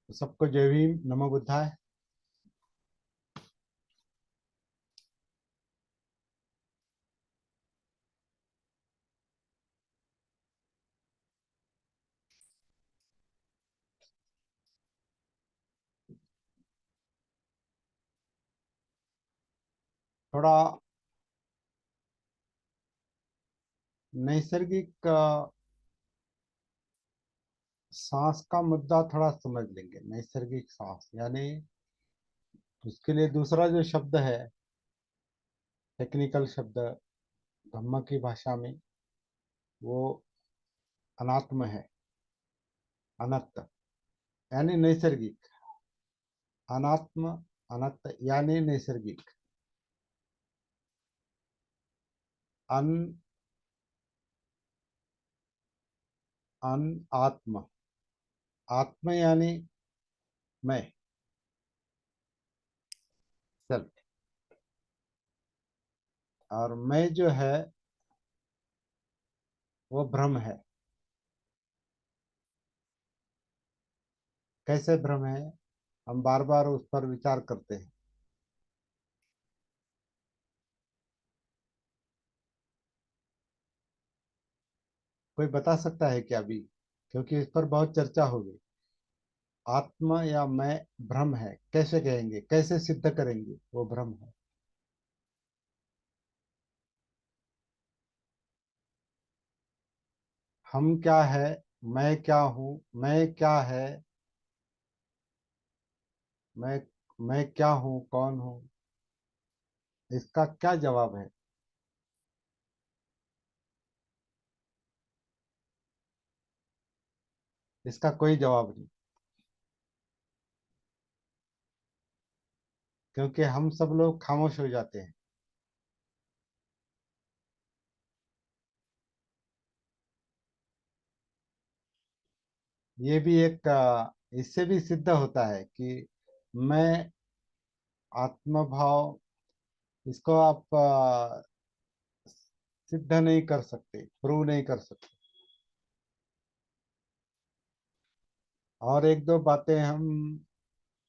सबको जय भीम, नमो बुद्धाय। थोड़ा नैसर्गिक सांस का मुद्दा थोड़ा समझ लेंगे। नैसर्गिक सांस यानी उसके लिए दूसरा जो शब्द है, टेक्निकल शब्द धम्म की भाषा में, वो अनात्म है। अनंत यानी नैसर्गिक। अनात्म, अनंत यानी नैसर्गिक। अन अन आत्म। आत्म यानी मैं, सेल्फ। और मैं जो है वो भ्रम है। कैसे भ्रम है, हम बार बार उस पर विचार करते हैं। कोई बता सकता है क्या अभी? क्योंकि इस पर बहुत चर्चा होगी। आत्मा या मैं भ्रम है, कैसे कहेंगे, कैसे सिद्ध करेंगे वो भ्रम है? हम क्या है, मैं क्या हूँ, मैं क्या है, मैं मैं क्या हूँ, कौन हूँ, इसका क्या जवाब है? इसका कोई जवाब नहीं। क्योंकि हम सब लोग खामोश हो जाते हैं। ये भी एक इससे भी सिद्ध होता है कि मैं आत्मभाव, इसको आप सिद्ध नहीं कर सकते, प्रूव नहीं कर सकते। और एक दो बातें हम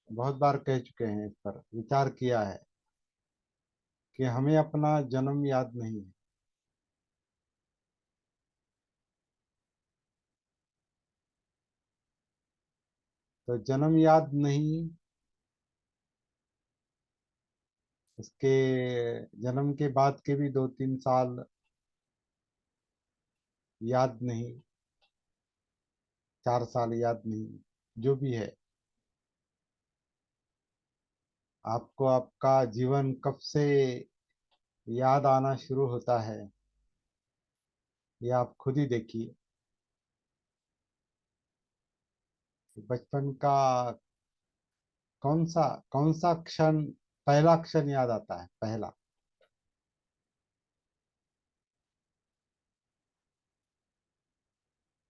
बहुत बार कह चुके हैं, इस पर विचार किया है कि हमें अपना जन्म याद नहीं है। तो जन्म याद नहीं, उसके जन्म के बाद के भी 2-3 साल याद नहीं, 4 साल याद नहीं, जो भी है। आपको आपका जीवन कब से याद आना शुरू होता है, ये आप खुद ही देखिए। बचपन का कौन सा कौन सा क्षण, पहला क्षण याद आता है, पहला?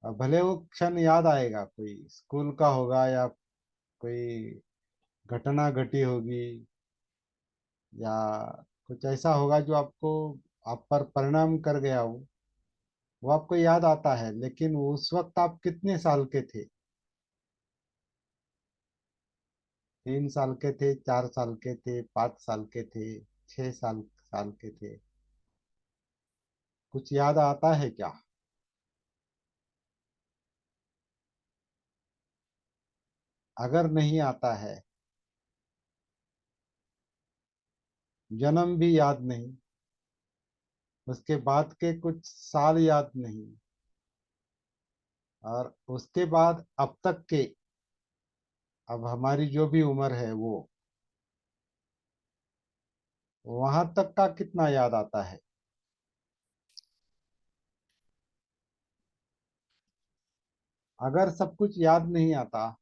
और भले वो क्षण याद आएगा, कोई स्कूल का होगा या कोई घटना घटी होगी, या कुछ ऐसा होगा जो आपको, आप पर परिणाम कर गया हो, वो आपको याद आता है। लेकिन उस वक्त आप कितने साल के थे? 3 साल के थे, 4 साल के थे, 5 साल के थे, 6 साल साल के थे? कुछ याद आता है क्या? अगर नहीं आता है, जन्म भी याद नहीं, उसके बाद के कुछ साल याद नहीं, और उसके बाद अब तक के, अब हमारी जो भी उम्र है वो, वहां तक का कितना याद आता है? अगर सब कुछ याद नहीं आता,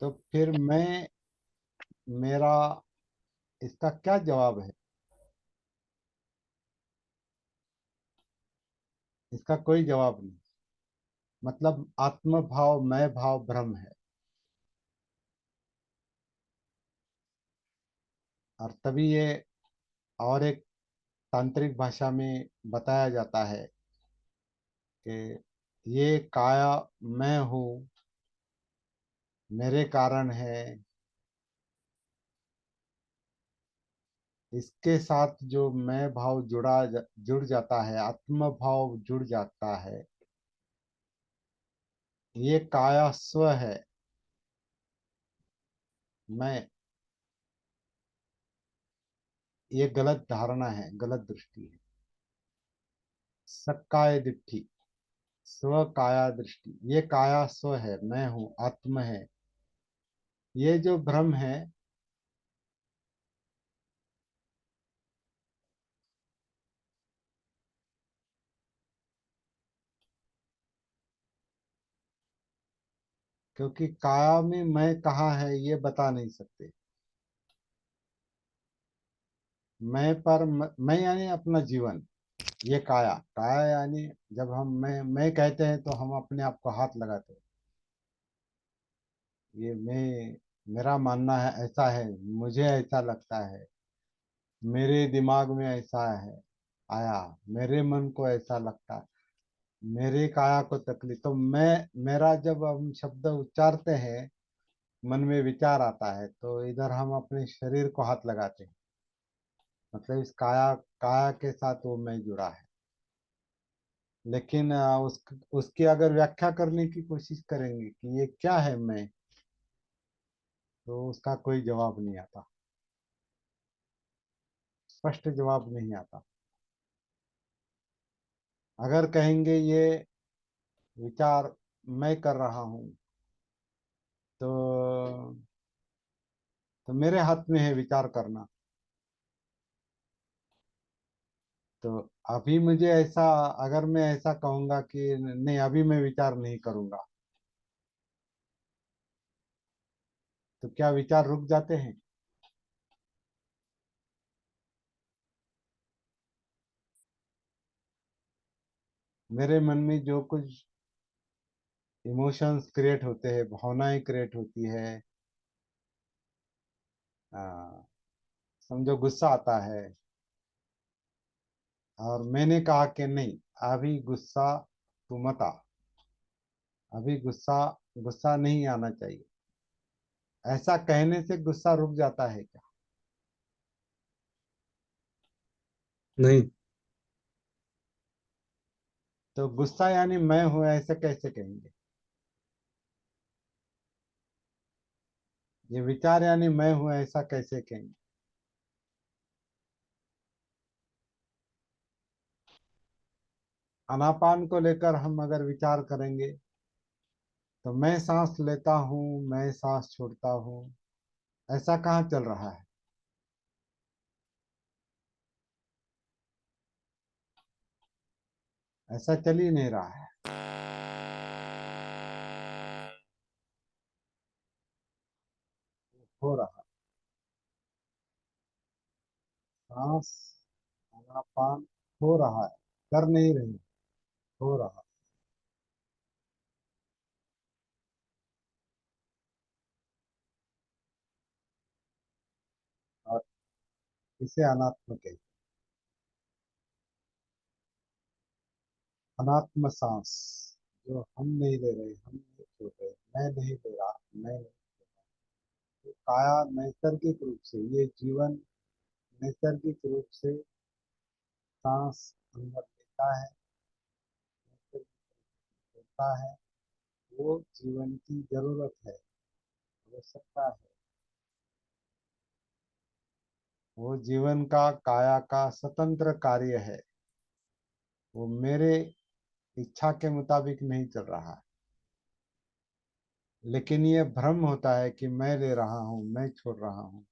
तो फिर मैं, मेरा, इसका क्या जवाब है? इसका कोई जवाब नहीं। मतलब आत्म भाव, मैं भाव भ्रम है। और तभी ये, और एक तांत्रिक भाषा में बताया जाता है कि ये काया मैं हूँ, मेरे कारण है, इसके साथ जो मैं भाव जुड़ जाता है, आत्म भाव जुड़ जाता है, ये काया स्व है। मैं, ये गलत धारणा है, गलत दृष्टि है। सक्काय दिट्ठी, स्व काया दृष्टि, ये काया स्व है, मैं हूँ, आत्म है। ये जो भ्रम है, क्योंकि काया में मैं कहाँ है ये बता नहीं सकते। मैं यानी अपना जीवन, ये काया, काया यानी जब हम मैं कहते हैं तो हम अपने आप को हाथ लगाते हैं। ये मैं, मेरा मानना है, ऐसा है, मुझे ऐसा लगता है, मेरे दिमाग में ऐसा है, आया, मेरे मन को ऐसा लगता है, मेरे काया को तकलीफ, तो मैं, मेरा जब हम शब्द उच्चारते हैं, मन में विचार आता है, तो इधर हम अपने शरीर को हाथ लगाते हैं। मतलब इस काया, काया के साथ वो मैं जुड़ा है। लेकिन उसकी अगर व्याख्या करने की कोशिश करेंगे कि ये क्या है मैं, तो उसका कोई जवाब नहीं आता, स्पष्ट जवाब नहीं आता। अगर कहेंगे ये विचार मैं कर रहा हूँ, तो मेरे हाथ में है विचार करना। तो अभी मुझे ऐसा, अगर मैं ऐसा कहूंगा कि नहीं अभी मैं विचार नहीं करूंगा, तो क्या विचार रुक जाते हैं? मेरे मन में जो कुछ इमोशंस क्रिएट होते हैं, भावनाएं क्रिएट होती है, आ, समझो गुस्सा आता है, और मैंने कहा कि नहीं, अभी गुस्सा तू मत आ, अभी गुस्सा, गुस्सा नहीं आना चाहिए, ऐसा कहने से गुस्सा रुक जाता है क्या? नहीं। तो गुस्सा यानी मैं हूं ऐसे कैसे कहेंगे? ये विचार यानी मैं हूं ऐसा कैसे कहेंगे? अनापान को लेकर हम अगर विचार करेंगे, तो मैं सांस लेता हूँ, मैं सांस छोड़ता हूँ, ऐसा कहाँ चल रहा है? ऐसा चल ही नहीं रहा है। हो रहा, सांस, अनापान हो रहा है, कर नहीं रही, हो रहा। और इसे अनात्म कहते हैं। अनात्म सांस, जो हम नहीं ले रहे, हम नहीं छोड़ रहे, मैं नहीं ले रहा, मैं नहीं। तो काया नैसर्गिक रूप से, ये जीवन नैसर्गिक रूप से सांस अंदर लेता है, नैसर्गिक होता है, वो जीवन की जरूरत है, आवश्यकता है। वो जीवन का, काया का स्वतंत्र कार्य है, वो मेरे इच्छा के मुताबिक नहीं चल रहा है। लेकिन ये भ्रम होता है कि मैं ले रहा हूँ, मैं छोड़ रहा हूँ।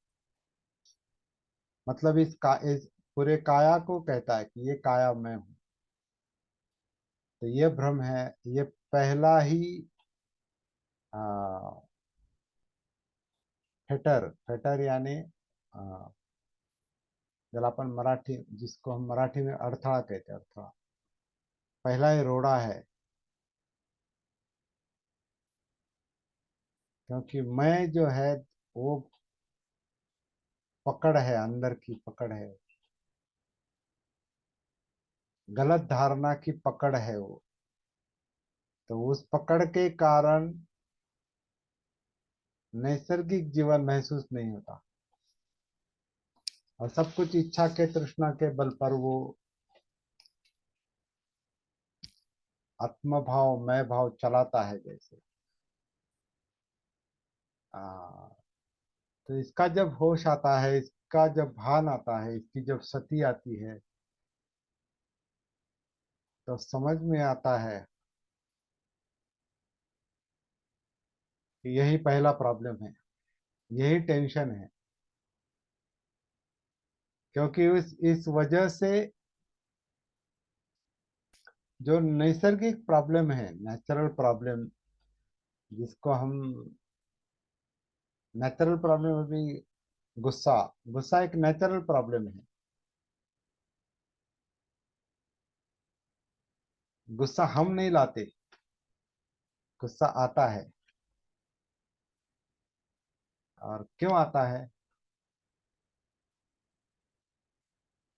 मतलब इस पूरे काया को कहता है कि ये काया मैं हूँ। तो ये भ्रम है, ये पहला ही आ, फेटर, फेटर यानी जलापन, मराठी जिसको हम मराठी में अड़थड़ा कहते हैं, अड़थड़ा, पहला ही रोड़ा है। क्योंकि मैं जो है, वो पकड़ है, अंदर की पकड़ है, गलत धारणा की पकड़ है वो। तो उस पकड़ के कारण नैसर्गिक जीवन महसूस नहीं होता, और सब कुछ इच्छा के तृष्णा के बल पर वो आत्म भाव मैं भाव चलाता है जैसे। आ, तो इसका जब होश आता है, इसका जब भान आता है, इसकी जब सती आती है, तो समझ में आता है कि यही पहला प्रॉब्लम है, यही टेंशन है। क्योंकि इस वजह से जो नैसर्गिक प्रॉब्लम है, नेचुरल प्रॉब्लम, जिसको हम नेचुरल प्रॉब्लम अभी गुस्सा, गुस्सा एक नेचुरल प्रॉब्लम है। गुस्सा हम नहीं लाते, गुस्सा आता है। और क्यों आता है,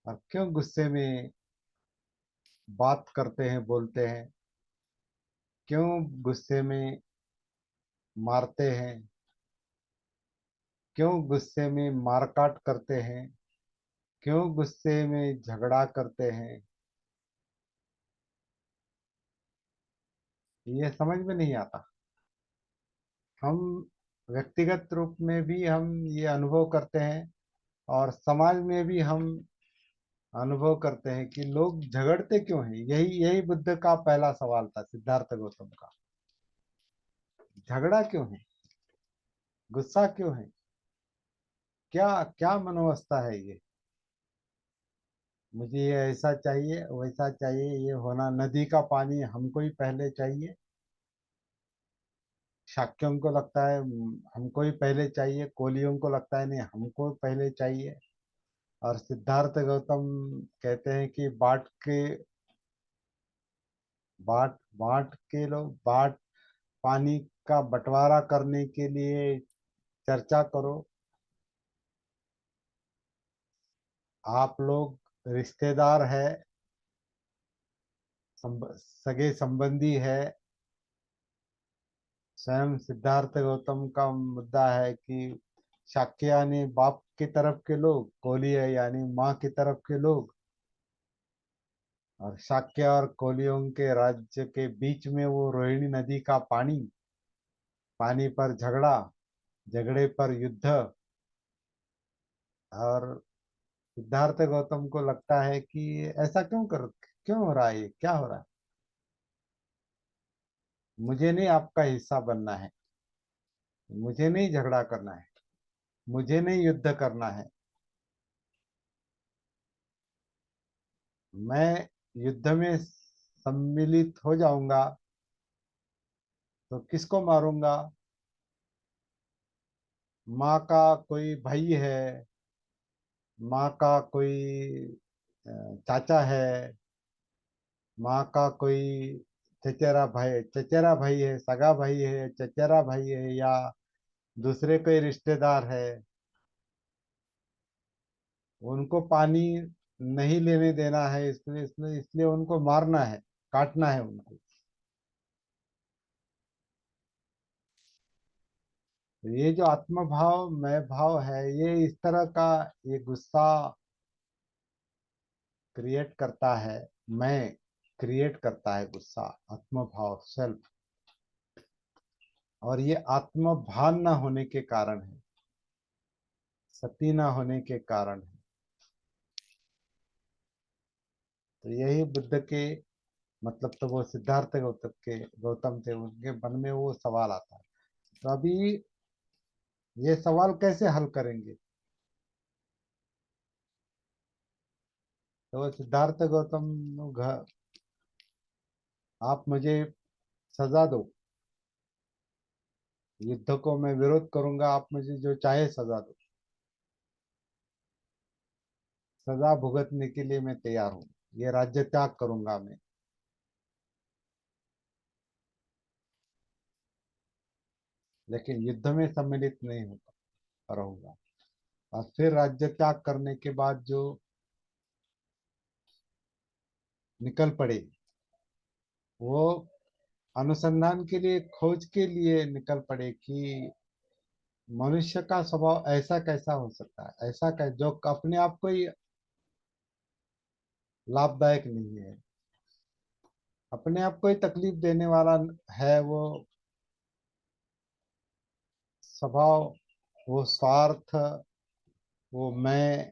और क्यों गुस्से में बात करते हैं, बोलते हैं, क्यों गुस्से में मारते हैं, क्यों गुस्से में मारकाट करते हैं, क्यों गुस्से में झगड़ा करते हैं, ये समझ में नहीं आता। हम व्यक्तिगत रूप में भी हम ये अनुभव करते हैं, और समाज में भी हम अनुभव करते हैं कि लोग झगड़ते क्यों हैं। यही यही बुद्ध का पहला सवाल था, सिद्धार्थ गौतम का। झगड़ा क्यों है, गुस्सा क्यों है, क्या क्या मनोवस्था है ये। मुझे ये ऐसा चाहिए, वैसा चाहिए, ये होना, नदी का पानी हमको ही पहले चाहिए। शाक्यों को लगता है हमको ही पहले चाहिए, कोलियों को लगता है नहीं हमको पहले चाहिए। और सिद्धार्थ गौतम कहते हैं कि बाट बांट के लोग, बाट पानी का बंटवारा करने के लिए चर्चा करो। आप लोग रिश्तेदार है, सगे संबंधी है। स्वयं सिद्धार्थ गौतम का मुद्दा है कि शाक्य यानी बाप की तरफ के लोग, कोलीय यानी माँ की तरफ के लोग, और शाक्य और कोलियों के राज्य के बीच में वो रोहिणी नदी का पानी, पानी पर झगड़ा, झगड़े पर युद्ध। और सिद्धार्थ गौतम को लगता है कि ऐसा क्यों हो रहा है, ये क्या हो रहा है। मुझे नहीं आपका हिस्सा बनना है, मुझे नहीं झगड़ा करना है, मुझे नहीं युद्ध करना है। मैं युद्ध में सम्मिलित हो जाऊंगा तो किसको मारूंगा। माँ का कोई भाई है, माँ का कोई चाचा है, माँ का कोई चचेरा भाई है, सगा भाई है, चचेरा भाई है, या दूसरे कोई रिश्तेदार है, उनको पानी नहीं लेने देना है, इसलिए इसलिए इसलिए उनको मारना है, काटना है उनको। तो ये जो आत्मभाव मैं भाव है, ये इस तरह का, ये गुस्सा क्रिएट करता है, मैं क्रिएट करता है गुस्सा, आत्मभाव सेल्फ। और ये आत्मभान न होने के कारण है, सती न होने के कारण है। तो यही बुद्ध के, मतलब तो वो सिद्धार्थ गौतम थे, उनके मन में वो सवाल आता है। तो अभी ये सवाल कैसे हल करेंगे। तो वो सिद्धार्थ गौतम घ- आप मुझे सजा दो, युद्ध को मैं विरोध करूंगा, आप मुझे जो चाहे सजा दो, सजा भुगतने के लिए मैं तैयार हूँ, ये राज्य त्याग करूंगा मैं, लेकिन युद्ध में सम्मिलित नहीं होता रहूंगा। और फिर राज्य त्याग करने के बाद जो निकल पड़े, वो अनुसंधान के लिए, खोज के लिए निकल पड़े कि मनुष्य का स्वभाव ऐसा कैसा हो सकता है, ऐसा जो अपने आप को ही लाभदायक नहीं है, अपने आप को ही तकलीफ देने वाला है वो स्वभाव, वो स्वार्थ, वो मैं,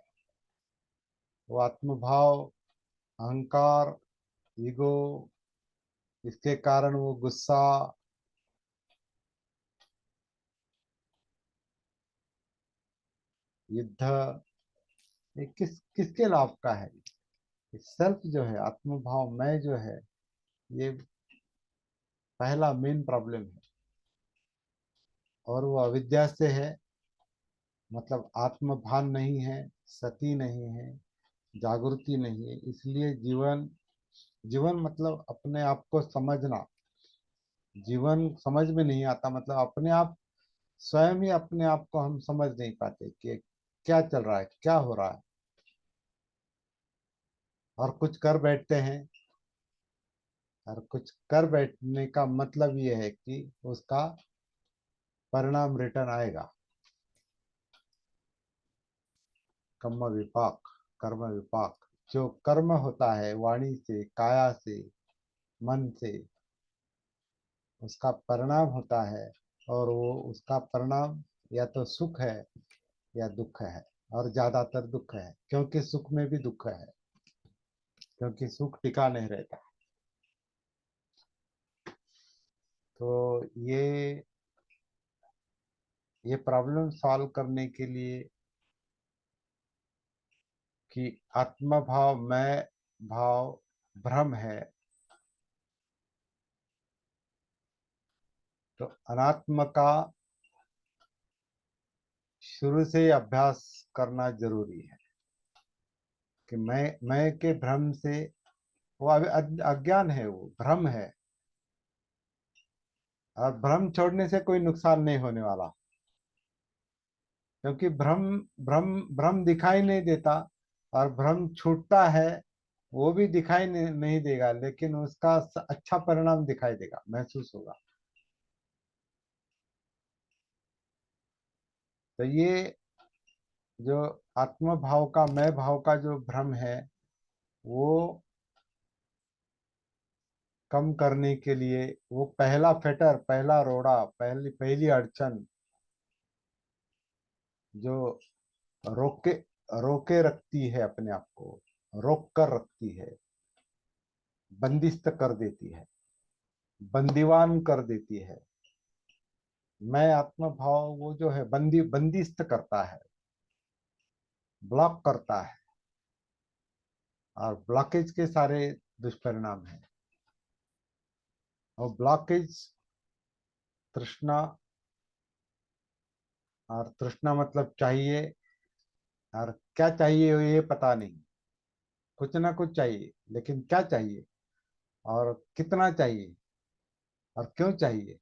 वो आत्मभाव, अहंकार, ईगो, इसके कारण वो गुस्सा, युद्ध, ये किसके लाभ का है? सेल्फ जो है, आत्मभाव, मैं जो है, ये पहला मेन प्रॉब्लम है। और वो अविद्या से है, मतलब आत्मभान नहीं है, सती नहीं है, जागृति नहीं है। इसलिए जीवन, जीवन मतलब अपने आप को समझना। जीवन समझ में नहीं आता, मतलब अपने आप, स्वयं ही अपने आप को हम समझ नहीं पाते कि क्या चल रहा है, क्या हो रहा है। और कुछ कर बैठते हैं, और कुछ कर बैठने का मतलब ये है कि उसका परिणाम रिटर्न आएगा। कर्म विपाक, कर्म विपाक, जो कर्म होता है वाणी से, काया से, मन से, उसका परिणाम होता है। और वो उसका परिणाम या तो सुख है या दुख है। और ज्यादातर दुख है, क्योंकि सुख में भी दुख है, क्योंकि सुख टिका नहीं रहता। तो ये प्रॉब्लम सॉल्व करने के लिए कि आत्मा भाव, मैं भाव भ्रम है, तो अनात्म का शुरू से ही अभ्यास करना जरूरी है। कि मैं के भ्रम से, वो अज्ञान है, वो भ्रम है। और भ्रम छोड़ने से कोई नुकसान नहीं होने वाला, क्योंकि भ्रम भ्रम भ्रम दिखाई नहीं देता। और भ्रम छूटता है, वो भी दिखाई नहीं देगा, लेकिन उसका अच्छा परिणाम दिखाई देगा, महसूस होगा। तो ये जो आत्म भाव का, मैं भाव का जो भ्रम है, वो कम करने के लिए, वो पहला फेटर, पहला रोड़ा, पहली पहली अड़चन जो रोके रोके रखती है, अपने आप को रोक कर रखती है, बंदिस्त कर देती है, बंदीवान कर देती है। मैं आत्म भाव वो जो है बंदिस्त करता है, ब्लॉक करता है। और ब्लॉकेज के सारे दुष्परिणाम हैं। और ब्लॉकेज तृष्णा, और तृष्णा मतलब चाहिए। और क्या चाहिए ये पता नहीं, कुछ ना कुछ चाहिए, लेकिन क्या चाहिए और कितना चाहिए और क्यों चाहिए,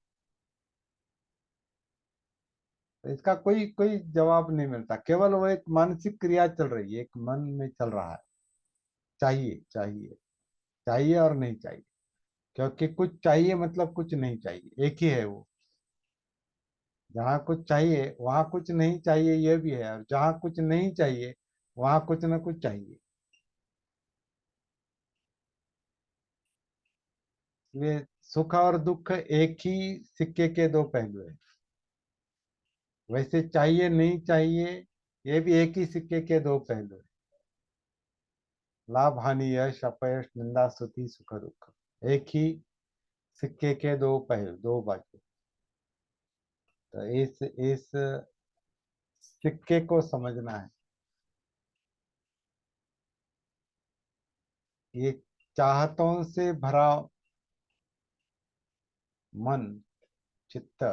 तो इसका कोई कोई जवाब नहीं मिलता। केवल वो एक मानसिक क्रिया चल रही है, एक मन में चल रहा है, चाहिए चाहिए, चाहिए और नहीं चाहिए। क्योंकि कुछ चाहिए मतलब कुछ नहीं चाहिए, एक ही है वो। जहाँ कुछ चाहिए वहां कुछ नहीं चाहिए, ये भी है। और जहाँ कुछ नहीं चाहिए वहां कुछ ना कुछ चाहिए। इसलिए सुख और दुख एक ही सिक्के के दो पहलू है। वैसे चाहिए नहीं चाहिए, ये भी एक ही सिक्के के दो पहलू है। लाभ हानि, यश अपयश, निंदा स्तुति, सुख दुख, एक ही सिक्के के दो पहलू, दो बाजू। तो इस सिक्के को समझना है। ये चाहतों से भरा मन, चित्त,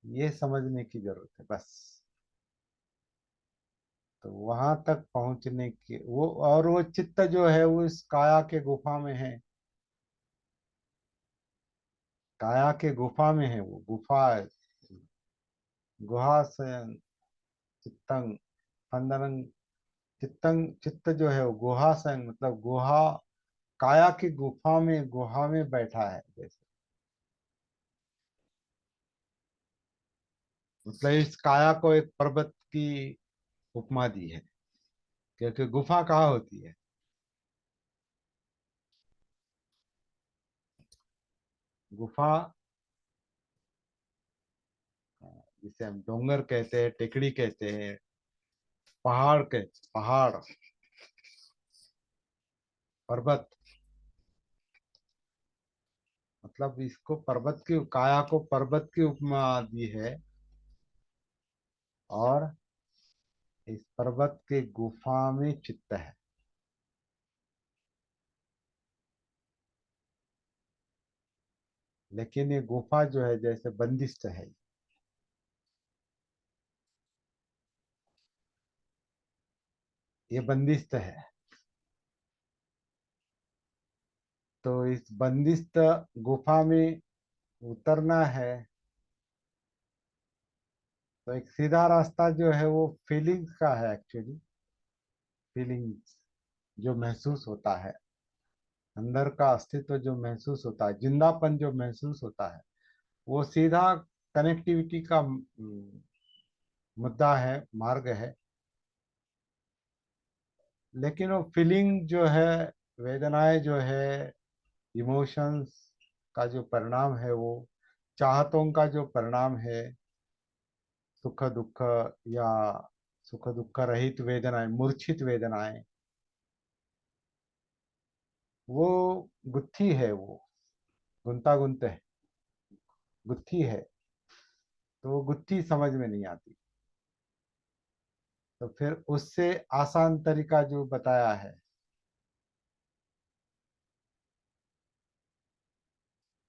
ये समझने की जरूरत है बस। तो वहां तक पहुंचने की वो, और वो चित्त जो है वो इस काया के गुफा में है। काया के गुफा में है, वो गुफा है। गुहा से चित्तंग फंदरंग, चित्तंग, चित्त जो है वो गुहा संग, मतलब गुहा काया की गुहा में बैठा है जैसे। मतलब इस काया को एक पर्वत की उपमा दी है, क्योंकि गुफा कहाँ होती है? गुफा, जिसे हम डोंगर कहते हैं, टेकड़ी कहते हैं, पहाड़, पर्वत। मतलब इसको पर्वत की, काया को पर्वत की उपमा दी है, और इस पर्वत के गुफा में चित्त है। लेकिन ये गुफा जो है जैसे बंदिस्त है, ये बंदिस्त है। तो इस बंदिस्त गुफा में उतरना है, तो एक सीधा रास्ता जो है वो फीलिंग्स का है एक्चुअली। फीलिंग्स जो महसूस होता है, अंदर का अस्तित्व जो महसूस होता है, जिंदापन जो महसूस होता है, वो सीधा कनेक्टिविटी का मुद्दा है, मार्ग है। लेकिन वो फीलिंग जो है, वेदनाएं जो है, इमोशंस का जो परिणाम है, वो चाहतों का जो परिणाम है, सुख दुख, या सुख दुख रहित वेदनाएं, मूर्छित वेदनाएं, वो गुत्थी है, वो गुंता गुंत है, गुत्थी है। तो वो गुत्थी समझ में नहीं आती। तो फिर उससे आसान तरीका जो बताया है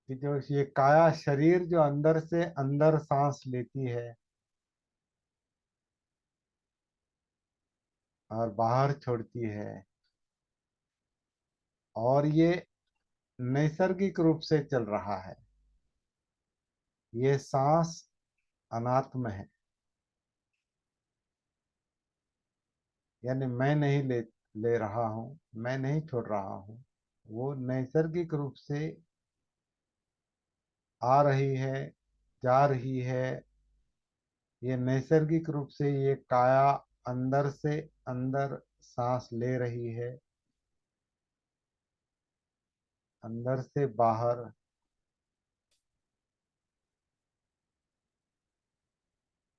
कि जो ये काया शरीर जो अंदर से अंदर सांस लेती है और बाहर छोड़ती है, और ये नैसर्गिक रूप से चल रहा है, ये सांस अनात्म है। यानी मैं नहीं ले रहा हूँ, मैं नहीं छोड़ रहा हूँ, वो नैसर्गिक रूप से आ रही है, जा रही है। ये नैसर्गिक रूप से ये काया अंदर से अंदर सांस ले रही है, अंदर से बाहर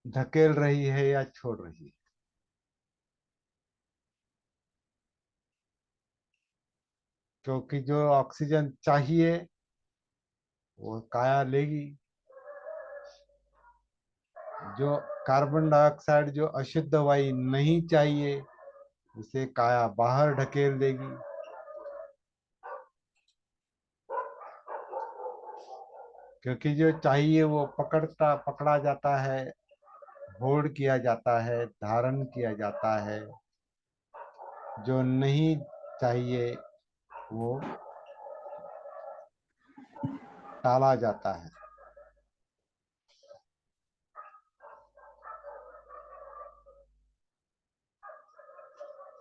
धकेल रही है या छोड़ रही है। क्योंकि जो ऑक्सीजन चाहिए वो काया लेगी, जो कार्बन डाइऑक्साइड, जो अशुद्ध वायु नहीं चाहिए, उसे काया बाहर ढकेल देगी। क्योंकि जो चाहिए वो पकड़ा जाता है, होड़ किया जाता है, धारण किया जाता है। जो नहीं चाहिए वो टाला जाता है।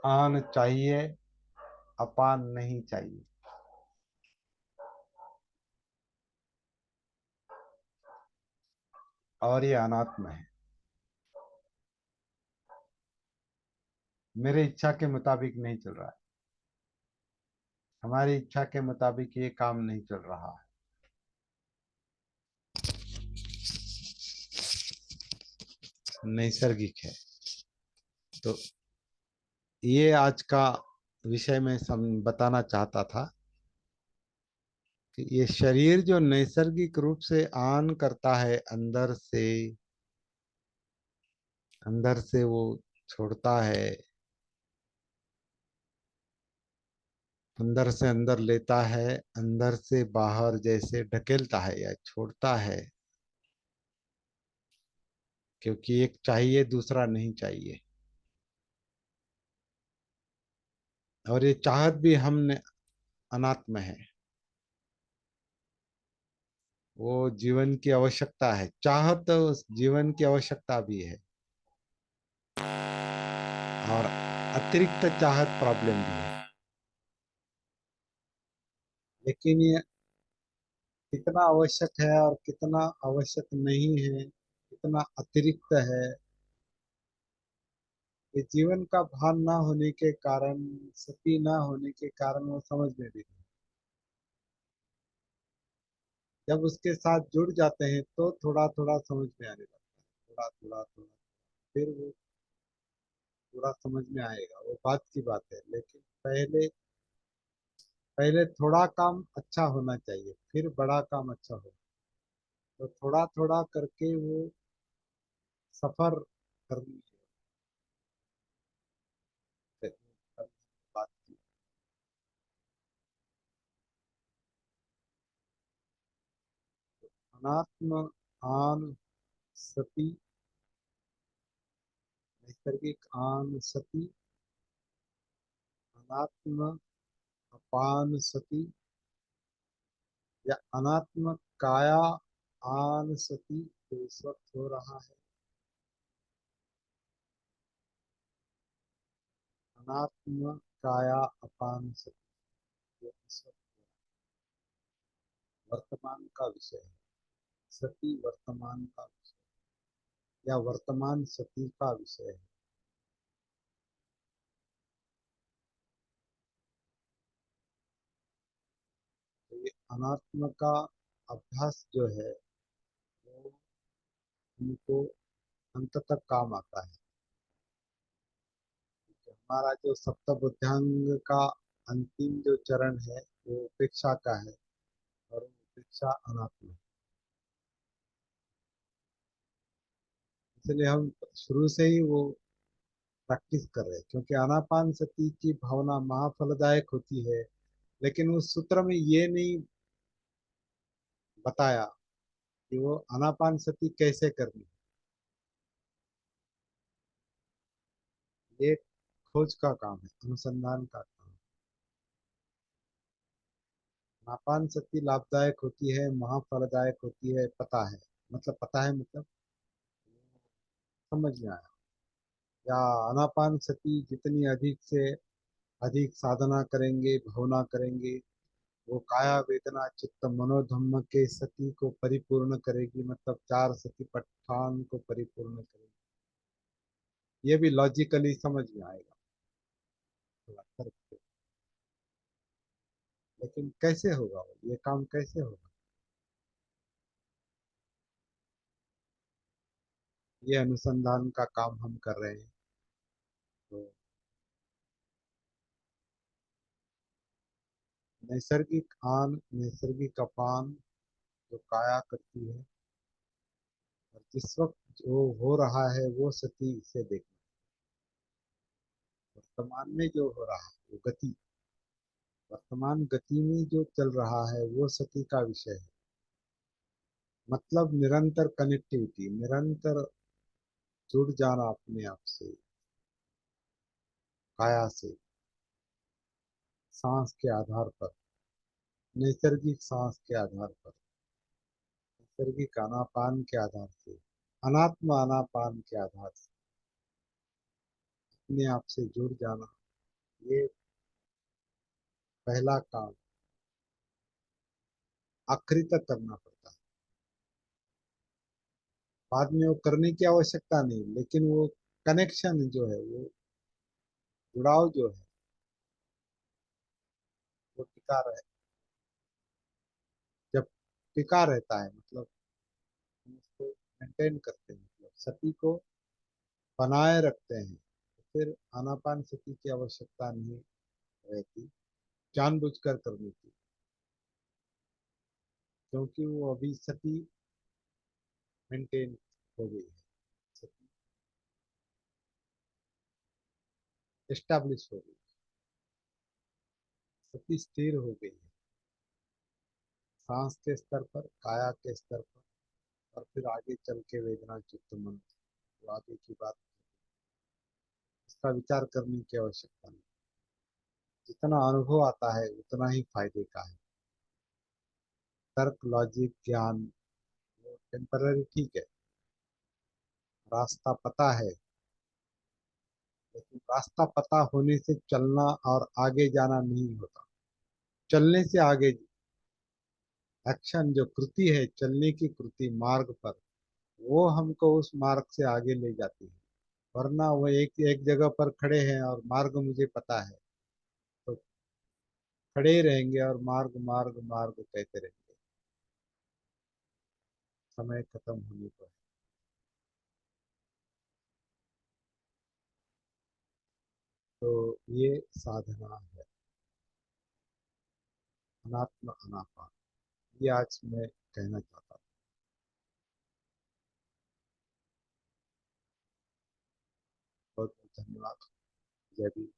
आन चाहिए, अपान नहीं चाहिए, और ये अनात्म है। मेरे इच्छा के मुताबिक नहीं चल रहा है, हमारी इच्छा के मुताबिक ये काम नहीं चल रहा है। नैसर्गिक है। तो ये आज का विषय में बताना चाहता था कि ये शरीर जो नैसर्गिक रूप से आन करता है अंदर से, अंदर से वो छोड़ता है, अंदर से अंदर लेता है, अंदर से बाहर जैसे ढकेलता है या छोड़ता है। क्योंकि एक चाहिए, दूसरा नहीं चाहिए। और ये चाहत भी हमने अनात्म है, वो जीवन की आवश्यकता है। चाहत उस जीवन की आवश्यकता भी है, और अतिरिक्त चाहत प्रॉब्लम भी है। लेकिन ये कितना आवश्यक है और कितना आवश्यक नहीं है, कितना अतिरिक्त है, ये जीवन का भान ना होने के कारण, सती ना होने के कारण वो समझ में भी नहीं। जब उसके साथ जुड़ जाते हैं तो थोड़ा थोड़ा समझ में आने लगता है, थोड़ा थोड़ा थोड़ा, फिर वो पूरा समझ में आएगा, वो बात की बात है। लेकिन पहले पहले थोड़ा काम अच्छा होना चाहिए, फिर बड़ा काम अच्छा हो। तो थोड़ा थोड़ा करके वो सफर करनी है, बात की। अनात्म आन सती, नैसर्गिक आन सती, अनात्म अपान सती, या अनात्म काया आन सती जो इस वक्त हो रहा है। अनात्म काया अपान सती जो इस वक्त वर्तमान का विषय है। सती वर्तमान का विषय, या वर्तमान सती का विषय है। तो ये अनात्म का अभ्यास जो है वो उनको अंत तक काम आता है। हमारा जो सप्तबुद्धांग का अंतिम जो चरण है वो उपेक्षा का है, और वो उपेक्षा अनात्म है। इसलिए हम शुरू से ही वो प्रैक्टिस कर रहे हैं, क्योंकि आनापान सती की भावना महाफलदायक होती है। लेकिन उस सूत्र में ये नहीं बताया कि वो आनापान सती कैसे करनी है। ये खोज का काम है, अनुसंधान का काम है। आनापान सती लाभदायक होती है, महाफलदायक होती है, पता है। मतलब पता है मतलब समझ में आया। या आनापान सती जितनी अधिक से अधिक साधना करेंगे, भावना करेंगे, वो काया वेदना चित्त मनोधम्म के सती को परिपूर्ण करेगी, मतलब चार सती पट्ठान को परिपूर्ण करेगी। ये भी लॉजिकली समझ में आएगा थोड़ा तर्क से। लेकिन कैसे होगा वो, ये काम कैसे होगा, ये अनुसंधान का काम हम कर रहे हैं। तो नैसर्गिक आन नैसर्गिक अपान जो काया करती है, और जिस वक्त जो हो रहा है वो सती से देखना। वर्तमान में जो हो रहा है वो गति, वर्तमान गति में जो चल रहा है वो सती का विषय है। मतलब निरंतर कनेक्टिविटी, निरंतर जुड़ जाना अपने आप से, काया से, सांस के आधार पर, नैसर्गिक सांस के आधार पर, नैसर्गिक आनापान के आधार से, अनात्म आनापान के आधार से अपने आप से जुड़ जाना। ये पहला काम आखिरी तक करना पड़ता है। बाद में वो करने की आवश्यकता नहीं, लेकिन वो कनेक्शन जो है, वो जुड़ाव जो है वो टिका रहे। जब टिका रहता है मतलब हम उसको मेंटेन करते हैं, मतलब सती को बनाए रखते हैं, तो फिर आनापान सती की आवश्यकता नहीं रहती जानबूझकर करने की, क्योंकि वो अभी सती मेंटेन हो गई है, सती एस्टैब्लिश हो गई, सती स्थिर हो गई है, सांस के स्तर पर, काया के स्तर पर, और फिर आगे चल के वेदना चित्त मन, तो आगे की बात, इसका विचार करने की आवश्यकता नहीं। जितना अनुभव आता है उतना ही फायदे का है। तर्क लॉजिक ज्ञान वो टेम्पररी ठीक है, रास्ता पता है, लेकिन रास्ता पता होने से चलना और आगे जाना नहीं होता। चलने से आगे एक्शन जो कृति है, चलने की कृति मार्ग पर, वो हमको उस मार्ग से आगे ले जाती है। वरना वो एक एक जगह पर खड़े हैं और मार्ग मुझे पता है, तो खड़े ही रहेंगे और मार्ग मार्ग मार्ग कहते रहेंगे, समय खत्म होने पर। तो ये साधना है, अनात्म अनापान, ये आज मैं कहना चाहता हूँ। बहुत बहुत धन्यवाद। जय भी।